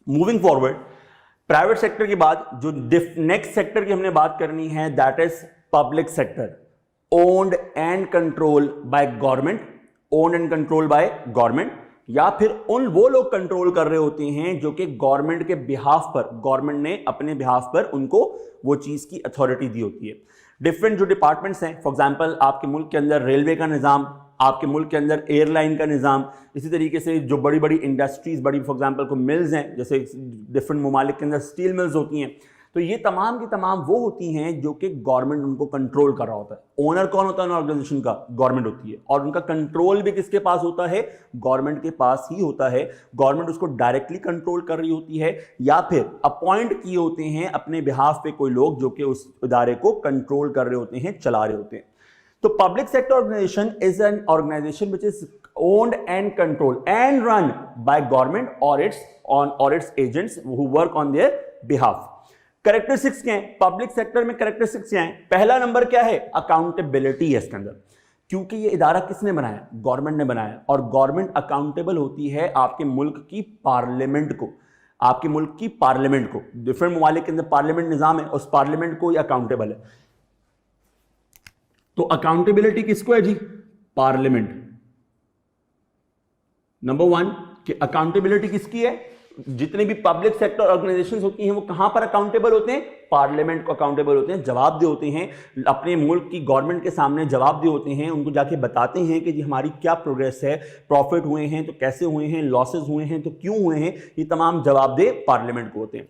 Moving forward, private sector के बाद जो नेक्स्ट सेक्टर की हमने बात करनी है that is public sector, owned and control by government, owned and control by government, या फिर वो लोग कंट्रोल कर रहे होते हैं जो कि गवर्नमेंट के बिहाफ पर, गवर्नमेंट ने अपने बिहाफ पर उनको वो चीज की अथॉरिटी दी होती है। डिफरेंट जो डिपार्टमेंट्स हैं, फॉर एग्जांपल आपके मुल्क के अंदर रेलवे का निज़ाम, आपके मुल्क के अंदर एयरलाइन का निज़ाम, इसी तरीके से जो बड़ी बड़ी इंडस्ट्रीज, बड़ी फॉर एग्जांपल को मिल्स हैं, जैसे डिफरेंट ममालिक के अंदर स्टील मिल्स होती हैं, तो ये तमाम की तमाम वो होती हैं जो कि गवर्नमेंट उनको कंट्रोल कर रहा होता है। ओनर कौन होता है ऑर्गेनाइजेशन का? गवर्नमेंट होती है। और उनका कंट्रोल भी किसके पास होता है? गवर्नमेंट के पास ही होता है। गवर्नमेंट उसको डायरेक्टली कंट्रोल कर रही होती है या फिर अपॉइंट किए होते हैं अपने बिहाफ पे कोई लोग जो कि उस इदारे को कंट्रोल कर रहे होते हैं, चला रहे होते हैं। तो public sector organization is an organization which is owned and controlled and run by government or its agents who work on their behalf. Characteristics क्या है पब्लिक सेक्टर में? कैरेक्टरिस्टिक्स क्या है? पहला नंबर क्या है? अकाउंटेबिलिटी है इसके अंदर, क्योंकि ये इदारा किसने बनाया? गवर्नमेंट ने बनाया। और गवर्नमेंट अकाउंटेबल होती है आपके मुल्क की पार्लियामेंट को, आपके मुल्क की पार्लियामेंट को। डिफरेंट ममालिक के अंदर पार्लियामेंट निजाम है, उस पार्लियामेंट को ये अकाउंटेबल है। तो अकाउंटेबिलिटी किसको है जी? पार्लियामेंट। नंबर वन कि अकाउंटेबिलिटी किसकी है? जितने भी पब्लिक सेक्टर ऑर्गेनाइजेशंस होती हैं वो कहां पर अकाउंटेबल होते हैं? पार्लियामेंट को अकाउंटेबल होते हैं, जवाबदेह होते हैं, अपने मुल्क की गवर्नमेंट के सामने जवाबदेह होते हैं, उनको जाके बताते हैं कि जी हमारी क्या प्रोग्रेस है, प्रॉफिट हुए हैं तो कैसे हुए हैं, लॉसेस हुए हैं तो क्यों हुए हैं, ये तमाम जवाबदेह पार्लियामेंट को होते हैं।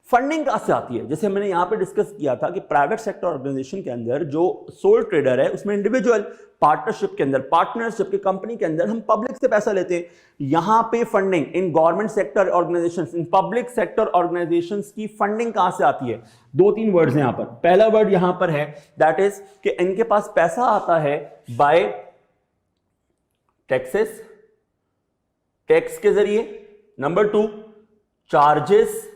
फंडिंग कहां से आती है? जैसे मैंने यहां पे डिस्कस किया था कि प्राइवेट सेक्टर ऑर्गेनाइजेशन के अंदर जो सोल ट्रेडर है उसमें इंडिविजुअल, पार्टनरशिप के अंदर पार्टनरशिप की कंपनी के अंदर हम पब्लिक से पैसा लेते हैं। यहां पे funding in government sector organisations, in public sector organisations की फंडिंग कहां से आती है? दो तीन वर्ड्स हैं यहां पर। पहला वर्ड यहां पर है दैट इज कि इनके पास पैसा आता है बाय टैक्सेस, टैक्स के जरिए। नंबर टू चार्जेस,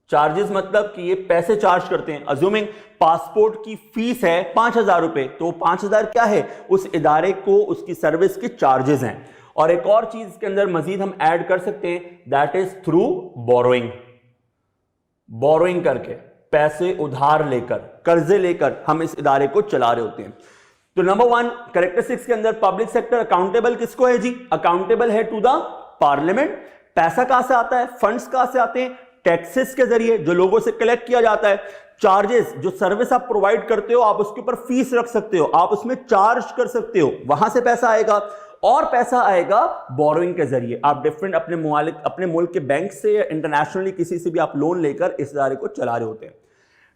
चार्जेस मतलब कि ये पैसे चार्ज करते हैं। अज्यूमिंग पासपोर्ट की फीस है 5,000 रुपए, तो 5,000 क्या है? उस इदारे को उसकी सर्विस के चार्जेस हैं। और एक और चीज के अंदर मजीद हम ऐड कर सकते हैं that is through borrowing, borrowing करके, पैसे उधार लेकर, कर्जे लेकर हम इस इदारे को चला रहे होते हैं। तो नंबर वन कैरेक्टरिस्टिक्स के अंदर पब्लिक सेक्टर अकाउंटेबल किसको है जी? अकाउंटेबल है टू द पार्लियामेंट। पैसा कहां से आता है? फंड्स कहां से आते हैं? टैक्सेस के जरिए, जो लोगों से कलेक्ट किया जाता है। चार्जेस, जो सर्विस आप प्रोवाइड करते हो आप उसके ऊपर फीस रख सकते हो, आप उसमें चार्ज कर सकते हो, वहां से पैसा आएगा। और पैसा आएगा बोरोइंग के जरिए, आप डिफरेंट अपने मुल्क के बैंक से या इंटरनेशनली किसी से भी आप लोन लेकर इस इदारे को चला रहे होते हैं।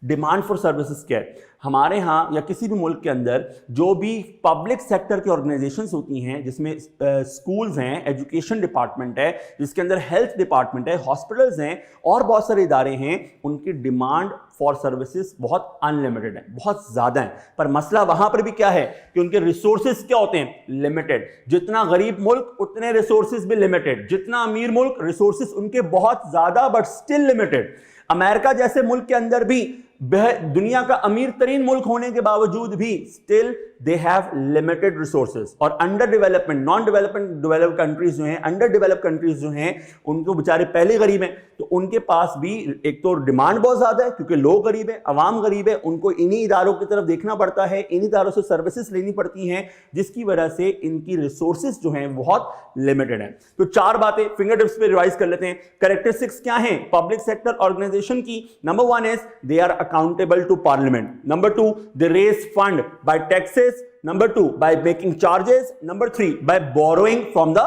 डिमांड फॉर सर्विसेज क्या है? हमारे यहाँ या किसी भी मुल्क के अंदर जो भी पब्लिक सेक्टर की ऑर्गेनाइजेशंस होती हैं, जिसमें स्कूल्स हैं, एजुकेशन डिपार्टमेंट है, जिसके अंदर हेल्थ डिपार्टमेंट है, हॉस्पिटल्स हैं और बहुत सारे इदारे हैं, उनकी डिमांड फॉर सर्विसेज बहुत अनलिमिटेड है, बहुत ज़्यादा है। पर मसला वहाँ पर भी क्या है कि उनके रिसोर्सेज क्या होते हैं? लिमिटेड। जितना गरीब मुल्क उतने रिसोर्सेज भी लिमिटेड, जितना अमीर मुल्क रिसोर्सेज उनके बहुत ज़्यादा बट स्टिल लिमिटेड। अमेरिका जैसे मुल्क के अंदर भी दुनिया का अमीर तरीन मुल्क होने के बावजूद भी still they have limited resources. और under development, non developed countries जो हैं, अंडर डेवलप्ड कंट्रीज जो हैं, उनको बेचारे पहले गरीब हैं, तो उनके पास भी एक तो डिमांड बहुत ज्यादा है क्योंकि लोग गरीब है, अवाम गरीब है, उनको इन्हीं इदारों की तरफ देखना पड़ता है, इन्हीं इदारों से सर्विसेज लेनी पड़ती हैं, जिसकी वजह से इनकी रिसोर्सेज जो हैं बहुत लिमिटेड हैं। तो चार बातें फिंगर टिप्स पे रिवाइज कर लेते हैं। कैरेक्टरिस्टिक्स क्या हैं पब्लिक सेक्टर ऑर्गेनाइजेशन की? Number one is they are accountable to parliament. Number two, they raise fund by taxes. Number two, by making charges. Number three, by borrowing from the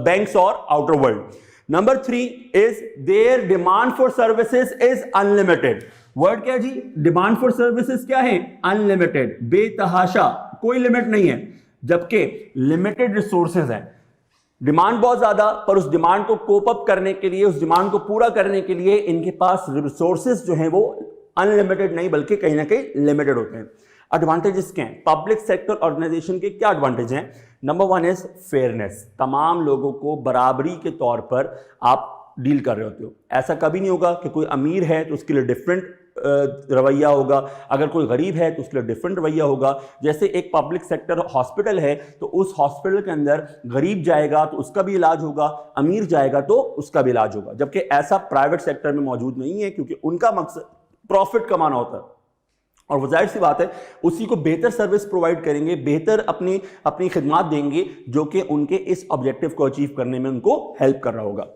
banks or outer world. Number three is their demand for services is unlimited. Word क्या जी? Demand for services क्या है? Unlimited, बेतहाशा, कोई limit नहीं है, जबकि limited resources है। Demand बहुत ज्यादा, पर उस डिमांड को कोप अप करने के लिए, उस डिमांड को पूरा करने के लिए इनके पास रिसोर्सेज जो हैं वो अनलिमिटेड नहीं बल्कि कहीं ना कहीं लिमिटेड होते हैं। एडवांटेजेस क्या हैं? पब्लिक सेक्टर ऑर्गेनाइजेशन के क्या एडवांटेज हैं? नंबर वन इज फेयरनेस, तमाम लोगों को बराबरी के तौर पर आप डील कर रहे होते हो। ऐसा कभी नहीं होगा कि कोई अमीर है तो उसके लिए डिफरेंट रवैया होगा, अगर कोई गरीब है तो उसके लिए डिफरेंट रवैया होगा। जैसे एक पब्लिक सेक्टर हॉस्पिटल है तो उस हॉस्पिटल के अंदर गरीब जाएगा तो उसका भी इलाज होगा, अमीर जाएगा तो उसका भी इलाज होगा, जबकि ऐसा प्राइवेट सेक्टर में मौजूद नहीं है, क्योंकि उनका मकसद प्रॉफिट कमाना होता है और वो जाहिर सी बात है उसी को बेहतर सर्विस प्रोवाइड करेंगे, बेहतर अपनी खिदमत देंगे जो कि उनके इस ऑब्जेक्टिव को अचीव करने में उनको हेल्प कर रहा होगा।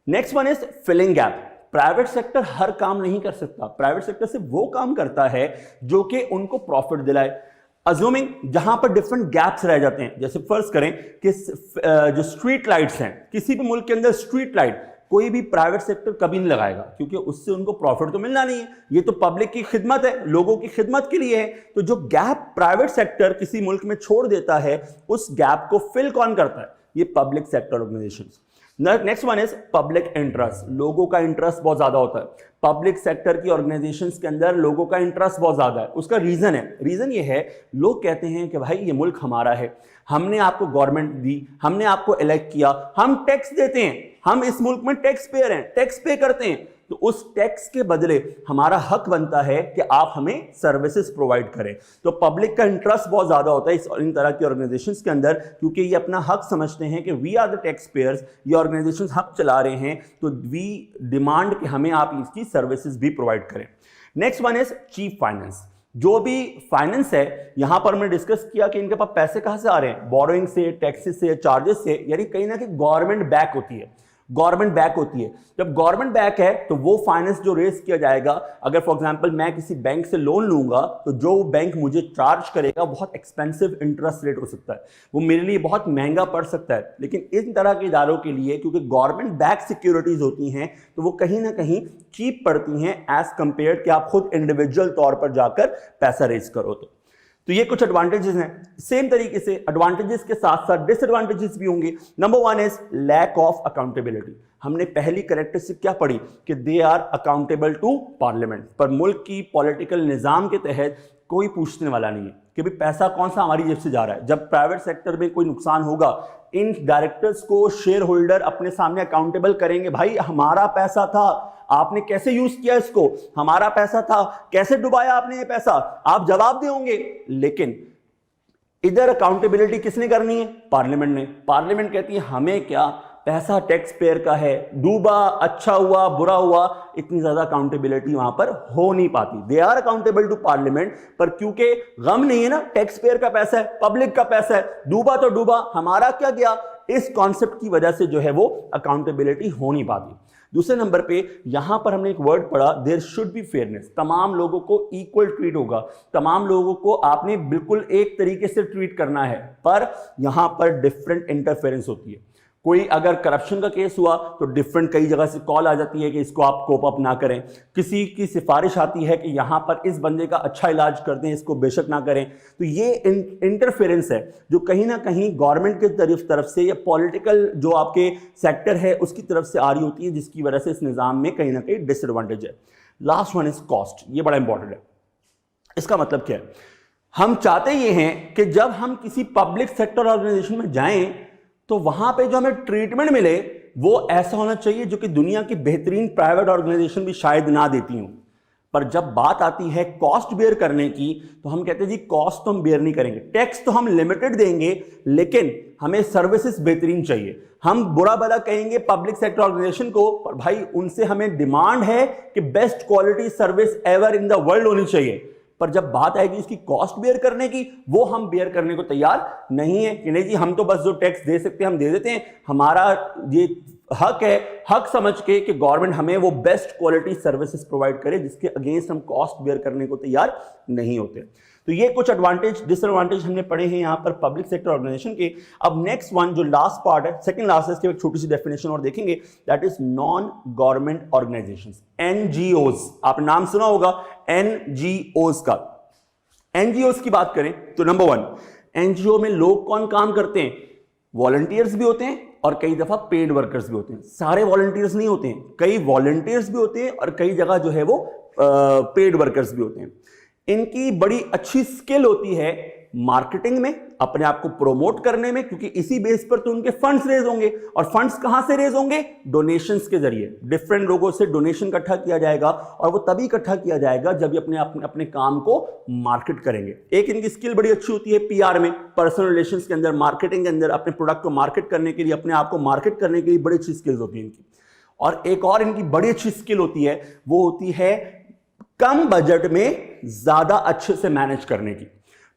Next one is filling gap. Private sector हर काम नहीं कर सकता, प्राइवेट सेक्टर से वो काम करता है जो कि उनको प्रॉफिट दिलाए। अज्यूमिंग जहां पर डिफरेंट गैप्स रह जाते हैं, जैसे फर्ज करें कि जो स्ट्रीट लाइट्स हैं, किसी भी मुल्क के अंदर स्ट्रीट लाइट कोई भी प्राइवेट सेक्टर कभी नहीं लगाएगा, क्योंकि उससे उनको प्रॉफिट तो मिलना नहीं है, ये तो पब्लिक की खिदमत है, लोगों की खिदमत के लिए है। तो जो गैप प्राइवेट सेक्टर किसी मुल्क में छोड़ देता है, उस गैप को फिल कौन करता है? ये public sector organisations. Next one is public interest. लोगों का इंटरेस्ट बहुत ज्यादा होता है पब्लिक सेक्टर की ऑर्गेनाइजेशंस के अंदर, लोगों का इंटरेस्ट बहुत ज्यादा है। उसका रीजन ये है, लोग कहते हैं कि भाई ये मुल्क हमारा है, हमने आपको गवर्नमेंट दी, हमने आपको इलेक्ट किया, हम टैक्स देते हैं, हम इस मुल्क में टैक्स पेयर हैं, टैक्स पे करते हैं, तो उस टैक्स के बदले हमारा हक बनता है कि आप हमें सर्विसेज प्रोवाइड करें। तो पब्लिक का इंटरेस्ट बहुत ज्यादा होता है इन तरह की ऑर्गेनाइजेशंस के अंदर, क्योंकि ये अपना हक समझते हैं कि we are the taxpayers, ये ऑर्गेनाइजेशंस हक चला रहे हैं, तो वी डिमांड कि हमें आप इसकी सर्विसेज भी प्रोवाइड करें। Next one is chief finance. जो भी फाइनेंस है, यहां पर हमने डिस्कस किया कि इनके पास पैसे कहां से आ रहे हैं, बोरोइंग से, टैक्सेस से, चार्जेस से, यानी कहीं ना कहीं गवर्नमेंट बैक होती है, गवर्नमेंट बैक होती है। जब गवर्नमेंट बैक है तो वो फाइनेंस जो रेज किया जाएगा, अगर फॉर एग्जांपल मैं किसी बैंक से लोन लूंगा तो जो बैंक मुझे चार्ज करेगा बहुत एक्सपेंसिव इंटरेस्ट रेट हो सकता है, वो मेरे लिए बहुत महंगा पड़ सकता है। लेकिन इन तरह के इदारों के लिए, क्योंकि गवर्नमेंट बैक सिक्योरिटीज होती हैं, तो वो कहीं ना कहीं चीप पड़ती हैं एज कंपेयर कि आप खुद इंडिविजुअल तौर पर जाकर पैसा रेज करो। तो ये कुछ एडवांटेजेस हैं। सेम तरीके से एडवांटेजेस के साथ साथ डिसएडवांटेजेस भी होंगे। Number one is lack of accountability. हमने पहली कैरेक्टरिस्टिक क्या पढ़ी कि they are accountable to parliament, पर मुल्क की पॉलिटिकल निजाम के तहत कोई पूछने वाला नहीं है कि भाई पैसा कौन सा हमारी जेब से जा रहा है। जब प्राइवेट सेक्टर में कोई नुकसान होगा, इन डायरेक्टर्स को शेयर होल्डर अपने सामने अकाउंटेबल करेंगे, भाई हमारा पैसा था, आपने कैसे यूज किया इसको, हमारा पैसा था, कैसे डुबाया आपने ये पैसा, आप जवाब देंगे। लेकिन इधर अकाउंटेबिलिटी किसने करनी है? पार्लियामेंट ने। पार्लियामेंट कहती है हमें क्या, पैसा टैक्स पेयर का है, डूबा, अच्छा हुआ, बुरा हुआ, इतनी ज्यादा अकाउंटेबिलिटी वहां पर हो नहीं पाती। They are accountable to parliament, पर क्योंकि गम नहीं है ना, टैक्स पेयर का पैसा है, पब्लिक का पैसा है, डूबा तो डूबा, हमारा क्या गया, इस कॉन्सेप्ट की वजह से जो है वो अकाउंटेबिलिटी हो नहीं पाती। दूसरे नंबर पे यहां पर हमने एक वर्ड पढ़ा, देयर शुड बी फेयरनेस। तमाम लोगों को इक्वल ट्रीट होगा, तमाम लोगों को आपने बिल्कुल एक तरीके से ट्रीट करना है, पर यहां पर डिफरेंट इंटरफेरेंस होती है। कोई अगर करप्शन का केस हुआ तो डिफरेंट कई जगह से कॉल आ जाती है कि इसको आप कोप अप ना करें। किसी की सिफारिश आती है कि यहां पर इस बंदे का अच्छा इलाज कर दें, इसको बेशक ना करें। तो ये इंटरफेरेंस है जो कहीं ना कहीं गवर्नमेंट की तरफ से या पॉलिटिकल जो आपके सेक्टर है उसकी तरफ से आ रही होती है, जिसकी वजह से इस निज़ाम में कहीं ना कहीं डिसएडवांटेज है। Last one is cost. ये बड़ा इंपॉर्टेंट है। इसका मतलब क्या है? हम चाहते ये हैं कि जब हम किसी पब्लिक सेक्टर ऑर्गेनाइजेशन में जाएं तो वहां पे जो हमें ट्रीटमेंट मिले वो ऐसा होना चाहिए जो कि दुनिया की बेहतरीन प्राइवेट ऑर्गेनाइजेशन भी शायद ना देती हूं। पर जब बात आती है कॉस्ट बेयर करने की, तो हम कहते हैं जी कॉस्ट तो हम बेयर नहीं करेंगे, टैक्स तो हम लिमिटेड देंगे, लेकिन हमें सर्विसेज बेहतरीन चाहिए। हम बुरा भला कहेंगे पब्लिक सेक्टर ऑर्गेनाइजेशन को, पर भाई उनसे हमें डिमांड है कि best quality service ever in the world होनी चाहिए। पर जब बात आएगी इसकी कॉस्ट बेयर करने की, वो हम बेयर करने को तैयार नहीं है कि नहीं जी हम तो बस जो टैक्स दे सकते हैं हम दे देते हैं, हमारा ये हक है, हक समझ के कि गवर्नमेंट हमें वो बेस्ट क्वालिटी सर्विसेज प्रोवाइड करे जिसके अगेंस्ट हम कॉस्ट बेयर करने को तैयार नहीं होते। तो ये कुछ एडवांटेज डिसएडवांटेज हमने पढ़े हैं यहाँ पर पब्लिक सेक्टर ऑर्गेनाइजेशन के। अब नेक्स्ट वन जो लास्ट पार्ट है, सेकंड लास्ट है, इसकी एक छोटी सी डेफिनेशन और देखेंगे, that is non government organisations, NGOs. आप नाम सुना होगा एनजीओज का। एनजीओज की बात करें तो नंबर वन, एनजीओ में लोग कौन काम करते हैं? वॉलंटियर्स भी होते हैं और कई दफा पेड वर्कर्स भी होते हैं। सारे वॉलंटियर्स नहीं होते हैं, कई वॉलंटियर्स भी होते हैं और कई जगह जो है वो पेड वर्कर्स भी होते हैं। इनकी बड़ी अच्छी स्किल होती है मार्केटिंग में अपने आप को प्रोमोट करने में, क्योंकि इसी बेस पर तो उनके फंड्स रेज होंगे। और फंड्स कहां से रेज होंगे? डोनेशंस के जरिए। डिफरेंट लोगों से डोनेशन इकट्ठा किया जाएगा, और वो तभी इकट्ठा किया जाएगा जब ये अपने काम को मार्केट करेंगे। एक इनकी स्किल बड़ी अच्छी होती है पीआर में, पर्सनल रिलेशंस के अंदर, मार्केटिंग के अंदर, अपने प्रोडक्ट को मार्केट करने के लिए, अपने आप को मार्केट करने के लिए बड़ी अच्छी स्किल्स होती है इनकी। और एक और इनकी बड़ी अच्छी स्किल होती है, वो होती है कम बजट में ज्यादा अच्छे से मैनेज करने की।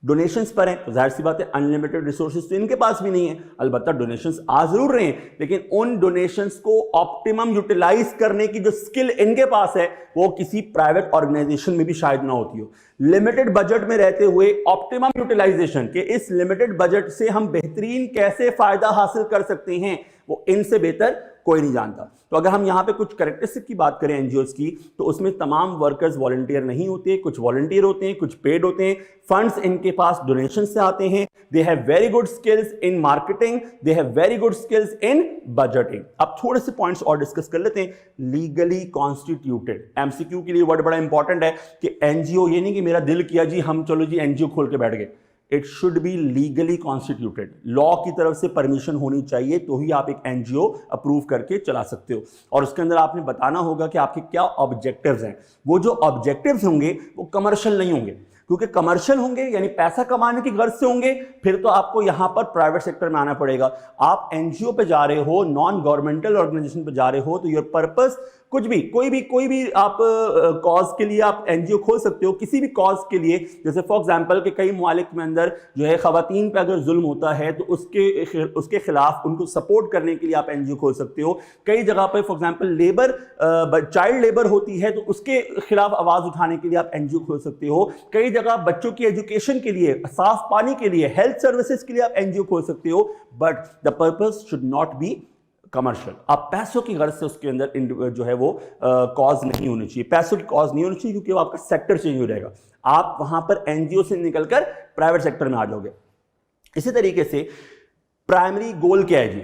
डोनेशंस पर है तो जाहिर सी बात है अनलिमिटेड रिसोर्सेज तो इनके पास भी नहीं है। अलबत्ता डोनेशंस आ जरूर रहे हैं, लेकिन उन डोनेशंस को ऑप्टिमम यूटिलाइज करने की जो स्किल इनके पास है वो किसी प्राइवेट ऑर्गेनाइजेशन में भी शायद ना होती हो। लिमिटेड बजट में रहते हुए ऑप्टिमम यूटिलाइजेशन के इस लिमिटेड बजट से हम बेहतरीन कैसे फायदा हासिल कर सकते हैं, वो इनसे बेहतर कोई नहीं जानता। तो अगर हम यहां पे कुछ कैरेक्टरिस्टिक की बात करें एनजीओज की, तो उसमें तमाम वर्कर्स वॉलंटियर नहीं होते, कुछ वॉलंटियर होते हैं, कुछ पेड होते हैं। फंड्स इनके पास डोनेशन से आते हैं। They have very good skills in marketing, they have very good skills in budgeting. अब थोड़े से पॉइंट्स और डिस्कस कर लेते हैं। लीगली कॉन्स्टिट्यूटेड, एमसीक्यू के लिए वर्ड बड़ा इंपॉर्टेंट है कि एनजीओ ये नहीं कि मेरा दिल किया जी हम चलो जी एनजीओ खोल के बैठ गए। It should be legally constituted, law की तरफ से परमिशन होनी चाहिए, तो ही आप एक एनजीओ अप्रूव करके चला सकते हो। और उसके अंदर आपने बताना होगा कि आपके क्या ऑब्जेक्टिव्स हैं। वो जो ऑब्जेक्टिव्स होंगे वो कमर्शियल नहीं होंगे, क्योंकि कमर्शियल होंगे यानी पैसा कमाने की गर्ज से होंगे, फिर तो आपको यहां पर प्राइवेट सेक्टर में आना पड़ेगा। आप एनजीओ पे जा रहे हो, नॉन गवर्नमेंटल ऑर्गेनाइजेशन पे जा रहे हो, तो योर पर्पस कुछ भी कोई भी आप कॉज के लिए आप एनजीओ खोल सकते हो, किसी भी कॉज के लिए। जैसे फॉर एग्जांपल के कई मुमालिक में अंदर जो है खवातीन पे अगर जुल्म होता है तो उसके खिलाफ उनको सपोर्ट करने के लिए आप एनजीओ खोल सकते हो। कई जगह पे फॉर एग्जांपल चाइल्ड लेबर होती है तो उसके खिलाफ आवाज उठाने के लिए आप एनजीओ खोल सकते हो। कई जगह बच्चों की एजुकेशन के लिए, साफ पानी के लिए, हेल्थ सर्विसेज के लिए आप एनजीओ खोल सकते हो। But the purpose should not be commercial. आप पैसों की गर्ज से उसके अंदर जो है वो कॉज नहीं होनी चाहिए, पैसों की कॉज नहीं होनी चाहिए, क्योंकि वो आपका सेक्टर चेंज हो जाएगा। आप वहां पर एनजीओ से निकलकर प्राइवेट सेक्टर में आ जाओगे। इसी तरीके से प्राइमरी गोल क्या है जी?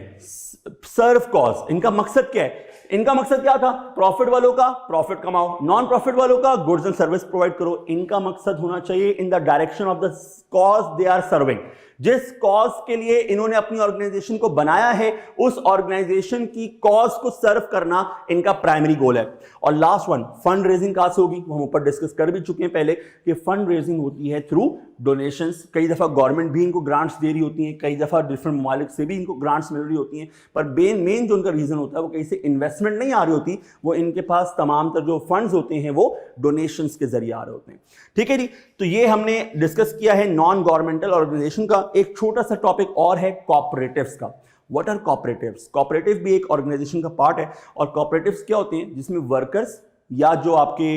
सर्व कॉज। इनका मकसद क्या है? इनका मकसद क्या था? प्रॉफिट वालों का प्रॉफिट कमाओ, नॉन प्रॉफिट वालों का गुड्स एंड सर्विस प्रोवाइड करो। इनका मकसद होना चाहिए in the direction of the cause they are serving. जिस कॉज के लिए इन्होंने अपनी ऑर्गेनाइजेशन को बनाया है, उस ऑर्गेनाइजेशन की कॉज को सर्व करना इनका प्राइमरी गोल है। और लास्ट वन, फंड रेजिंग कहां से होगी? वो हम ऊपर डिस्कस कर भी चुके हैं पहले कि फंड रेजिंग होती है थ्रू डोनेशंस। कई दफा गवर्नमेंट भी इनको ग्रांट्स दे रही होती है, कई दफा डिफरेंट ममालिक से भी इनको ग्रांट्स मिल रही होती हैं, पर मेन जो उनका रीजन होता है वो कहीं से इन्वेस्टमेंट नहीं आ रही होती, वो इनके पास तमाम तर जो फंड्स होते हैं वो डोनेशंस के जरिए आ रहे होते हैं। ठीक है जी, तो ये हमने डिस्कस किया है नॉन गवर्नमेंटल ऑर्गेनाइजेशन का। एक छोटा सा टॉपिक और है कॉपरेटिव्स का। What are cooperatives? कॉपरेटिव भी एक ऑर्गेनाइजेशन का पार्ट है। और कॉपरेटिव्स क्या होते हैं? जिसमें वर्कर्स या जो आपके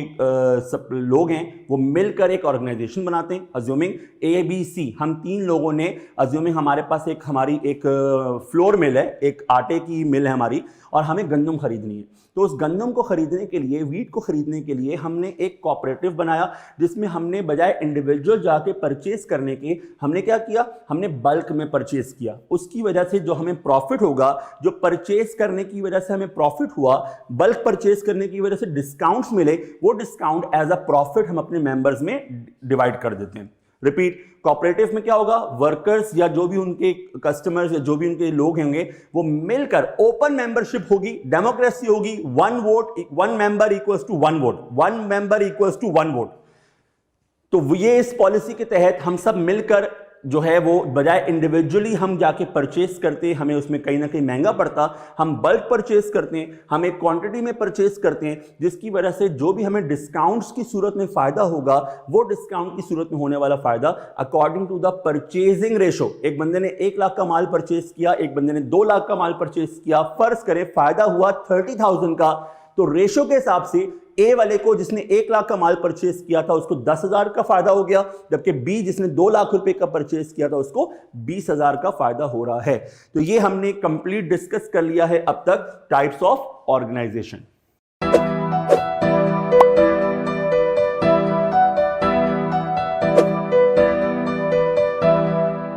लोग हैं वो मिलकर एक ऑर्गेनाइजेशन बनाते हैं। अज्यूमिंग ABC, हम 3 लोगों ने, अज्यूमिंग हमारे पास हमारी एक फ्लोर मिल है, एक आटे की मिल है हमारी, और हमें गंदम खरीदनी है। तो उस गंदम को खरीदने के लिए, वीट को खरीदने के लिए हमने एक कोऑपरेटिव बनाया, जिसमें हमने बजाय इंडिविजुअल जाके परचेज करने के, हमने क्या किया? हमने बल्क में परचेज किया। उसकी वजह से जो हमें प्रॉफिट होगा, जो परचेज करने की वजह से हमें प्रॉफिट हुआ, बल्क परचेज करने की वजह से डिस्काउंट्स मिले, वो डिस्काउंट एज अ प्रॉफिट हम अपने मेंबर्स में डिवाइड कर देते हैं। रिपीट, कोऑपरेटिव में क्या होगा? वर्कर्स या जो भी उनके कस्टमर्स या जो भी उनके लोग होंगे वो मिलकर, ओपन मेंबरशिप होगी, डेमोक्रेसी होगी, 1 vote 1 member equals to 1 vote, 1 member equals to 1 vote. तो ये इस पॉलिसी के तहत हम सब मिलकर जो है वो, बजाय इंडिविजुअली हम जाके परचेस करते, हमें उसमें कहीं ना कहीं महंगा पड़ता, हम बल्क परचेस करते हैं, हम एक क्वांटिटी में परचेस करते हैं, जिसकी वजह से जो भी हमें डिस्काउंट्स की सूरत में फायदा होगा, वो डिस्काउंट की सूरत में होने वाला फायदा according to the purchasing ratio. एक बंदे ने 1 लाख का माल परचेस किया, एक बंदे ने 2 लाख का माल परचेस किया, फर्ज करें फायदा हुआ 30,000 का, तो रेशो के हिसाब से ए वाले को, जिसने 1 लाख का माल परचेस किया था, उसको 10,000 का फायदा हो गया, जबकि बी जिसने 2 लाख रुपए का परचेस किया था उसको 20,000 का फायदा हो रहा है। तो ये हमने कंप्लीट डिस्कस कर लिया है अब तक टाइप्स ऑफ ऑर्गेनाइजेशन।